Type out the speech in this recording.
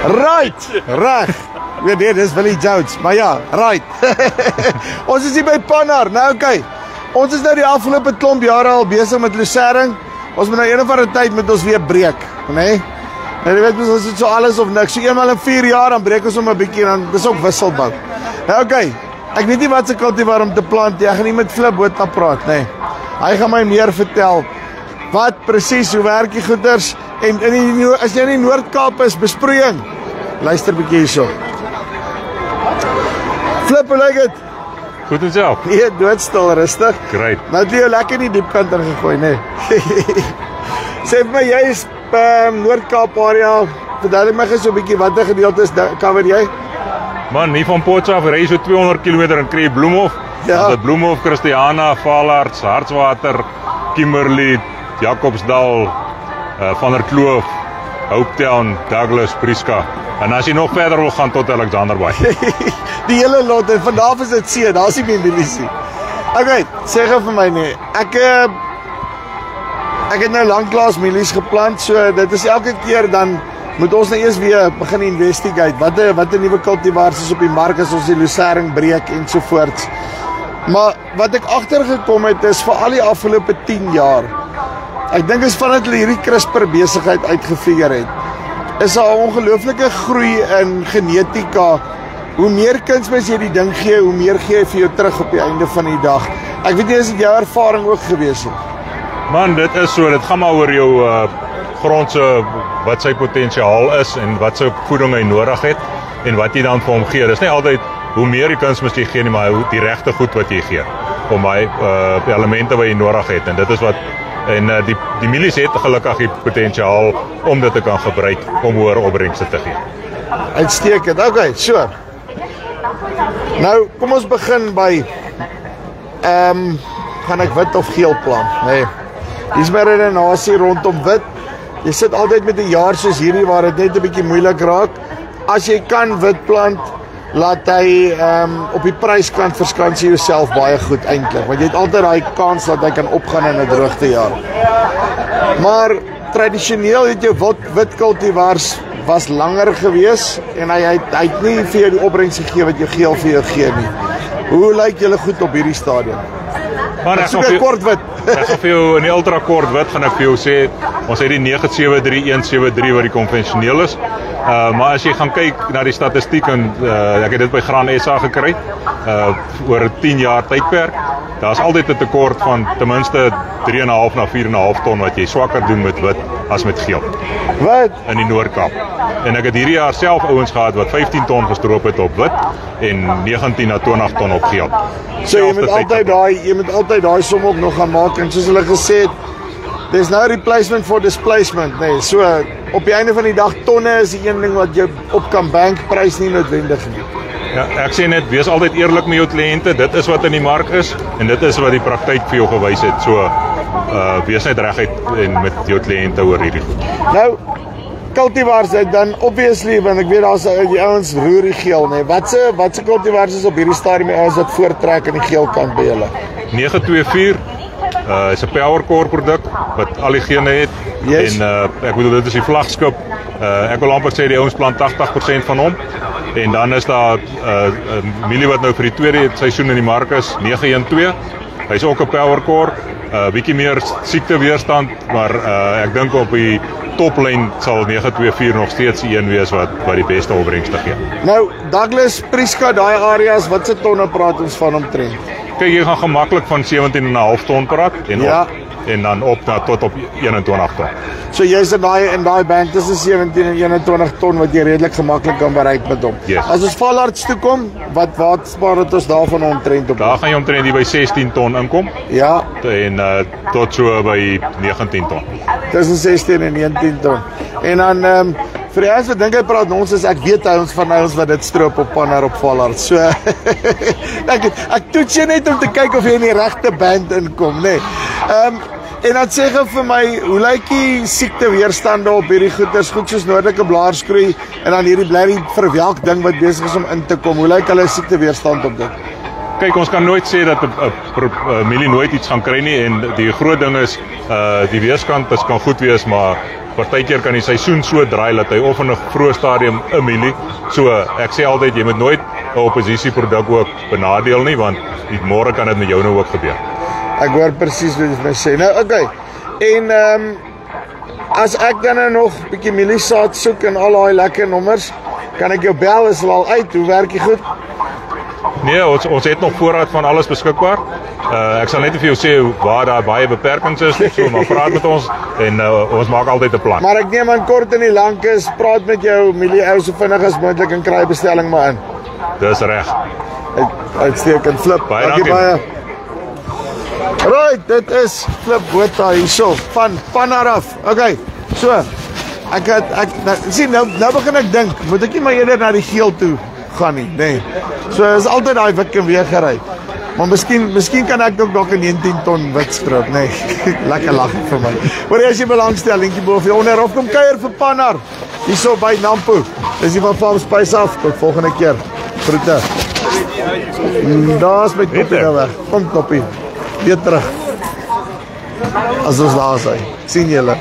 Right, reg. Weet jy, dis Willie Jones, maar ja, right. Ons is hier by Pannar. Nou okay. Ons is nou die afgelope klomp jare al besig met losering. Ons moet nou een of ander tyd met ons weer breek, né? En jy weet mos ons het so alles of niks. So eenmal in 4 jaar dan breek ons hom 'n bietjie dan dis ook wisselbou. Nou okay. Ek weet nie wat se kultivar om te plant nie. Ek gaan nie met Flip Botha praat, né? Hy gaan my meer vertel. Wat presies, hoe werk die goeders en as jy in die Noord-Kaap is, besproeiing. Luister bietjie hierso. Flip, hoe lyk dit? Goed en self. Nee, doodstil, rustig. Great. Nou het jy lekker in die diepkant ingegooi, né? Sê vir my, jy is Noord-Kaap area. Vertel my gou so 'n bietjie watter gedeeltes cover jy? Man, hier van Potsa af ry jy so 200 km en kry jy Bloemhof. Ja. Dit Bloemhof, Christiana, Valarts, Hartswater, Kimberley, Jacobsdal, Van der Kloof, Hopetown, Douglas, Prieska. En as jy nog verder wil gaan tot Alexanderbaai. Die hele lot en vanaf is dit see, daar's nie meer milisie. Okay, sê gou vir my nee. Ek het nou lanklaas milies geplant, so dit is elke keer dan moet ons nou eers weer begin investigate. Wat 'n nuwe kultivars is op die mark as ons die losering breek en so voort. Maar wat ek agtergekom het is vir al die afgelope 10 jaar. Ek dink is vandat hulle hierdie CRISPR besigheid uitgefigure het, is daar 'n ongelooflike groei in genetika. Hoe meer kunsmis jy die ding gee, hoe meer gee hy vir jou terug op die einde van die dag. Ek weet nie as dit jou ervaring ook gewees het. Man, dit is so, dit gaan maar oor jou grond se wat sy potensiaal is en wat sy voeding hy nodig het en wat jy dan vir hom gee. Dis nie altyd hoe meer die kunsmis jy gee nie, maar die regte goed wat jy gee om hy elemente wat jy nodig het en dit is wat en die milies het gelukkig die potensiaal om dit te kan gebruik om hoër opbrengste te gee. Uitstekend. Okay, so. Nou, kom ons begin by gaan ek wit of geel plant, nee. Hier's my redenasie rondom wit. Jy sit altyd met 'n jaar soos hierdie waar dit net 'n bietjie moeilik raak. As jy kan wit plant, laat hy op die pryskant verskans jy jouself baie goed eintlik, want jy het altyd daai kans dat hy kan opgaan in 'n droogtejaar. Maar tradisioneel het jou wit kultivars was langer gewees en hy het nie vir jou die opbrengs gegee wat jou geel vir jou gee nie. Hoe lyk julle goed op hierdie stadium? Maar ek soek 'n kort wit. Ek gaan vir jou in die ultra kort wit gaan ek vir jou sê, ons het die 973-173 wat die konvensioneel is. Maar as jy gaan kyk na die statistiek en ek het dit by Graan SA gekry oor 'n 10 jaar tydperk, daar's altyd 'n tekort van ten minste 3,5 na 4,5 ton wat jy swakker doen met wit as met geel. Wat? In die Noord-Kaap. En ek het hierdie jaar self ouens gehad wat 15 ton gestroop het op wit en 19 na 20 ton op geel. So jy moet altyd daai som ook nog gaan maak en soos hulle gesê het, there's no replacement for displacement, nee. So op die einde van die dag tonne is die een ding wat jy op kan bank, prys nie noodwendig nie. Ja, ek sê net wees altyd eerlik met jou kliënte. Dit is wat in die mark is en dit is wat die praktyk vir jou gewys het. So wees net reguit en met jou kliënte oor hierdie goed. Nou kultivars dan obviously want ek weet daar's die ouens roer die geel, nee. Wat se kultivars is op hierdie stadium die ouens wat voortrek aan die geel kant by julle? 924 is 'n power core produk wat al die gene het. Yes. En ek bedoel dit is die vlaggenskap. Ek wil amper sê die ouens plant 80% van hom. En dan is daar 'n milie wat nou vir die tweede seisoen in die mark is, 912. Hy's ook 'n power core, bietjie meer siekteweerstand, maar ek dink op die toplyn sal 924 nog steeds die een wees wat die beste opbrengste gee. Nou, Douglas, Prieska, daai areas, wat se tonne praat ons van omtrent? Kyk, jy gaan gemaklik van 17,5 ton praat en ja. op, en dan op na tot op 21 ton. So jy's in daai bank tussen 17 en 21 ton wat jy redelik gemaklik kan bereik met hom. Yes. As ons Valarts toe kom, wat spaar dit ons daarvan omtrent op? Daar gaan jy omtrent hier by 16 ton inkom. Ja. En tot so by 19 ton. Tussen 16 en 19 ton. En dan vir die ouens wat dink hy praat nonsens, ek weet ons van ons wat dit stroop op Pannar op Valarts. So ek toets jy net om te kyk of jy in die regte band inkom, nê. En dan sê gou vir my, hoe lyk die siekteweerstande op hierdie goeders, goed soos noordelike blaarskroei en dan hierdie blerrie verwelk ding wat besig is om in te kom. Hoe lyk hulle siekteweerstand op dit? Kyk, ons kan nooit sê dat 'n milie nooit iets gaan kry nie en die groot ding is die weerskant kan goed wees, maar partykeer kan die seisoen so draai dat hy of in 'n vroeë stadium 'n mielie. So ek sê altyd jy moet nooit 'n oppositieproduk ook benadeel nie, want môre kan dit met jou nou ook gebeur. Ek hoor presies wat jy vir my sê. Nou okay. En as ek dan nou nog 'n bietjie mieliesaad soek en al daai lekker nommers, kan ek jou bel, is al uit. Hoe werk dit goed? Nee, ons het nog voorraad van alles beskikbaar. Ek sal net vir jou sê waar daar baie beperkings is, so maar praat met ons en ons maak altyd 'n plan. Maar ek neem aan kort en die lank is, praat met jou mielie ou so vinnig as moontlik en kry bestelling maar in. Dis reg. Uitstekend Flip. Dankie baie. Right, dit is Flip Botha hierso van Pannar af. Okay. So, ek sien nou begin ek dink, moet ek nie maar eerder na die geel toe gaan nie, nê. So is altyd daai wit en weer gery. Maar miskien kan ek ook dalk 'n 19 ton wit stroop, nê. Lekker lag vir my. Hoor as jy belangstel, linkjie bo of onder of kom kuier vir Pannar hierso by Nampo. Dis die van Farm Spice af. Tot volgende keer. Groete. Daar's my toppie nou weg. Kom toppie. Weer terug. As ons daar is. Sien julle.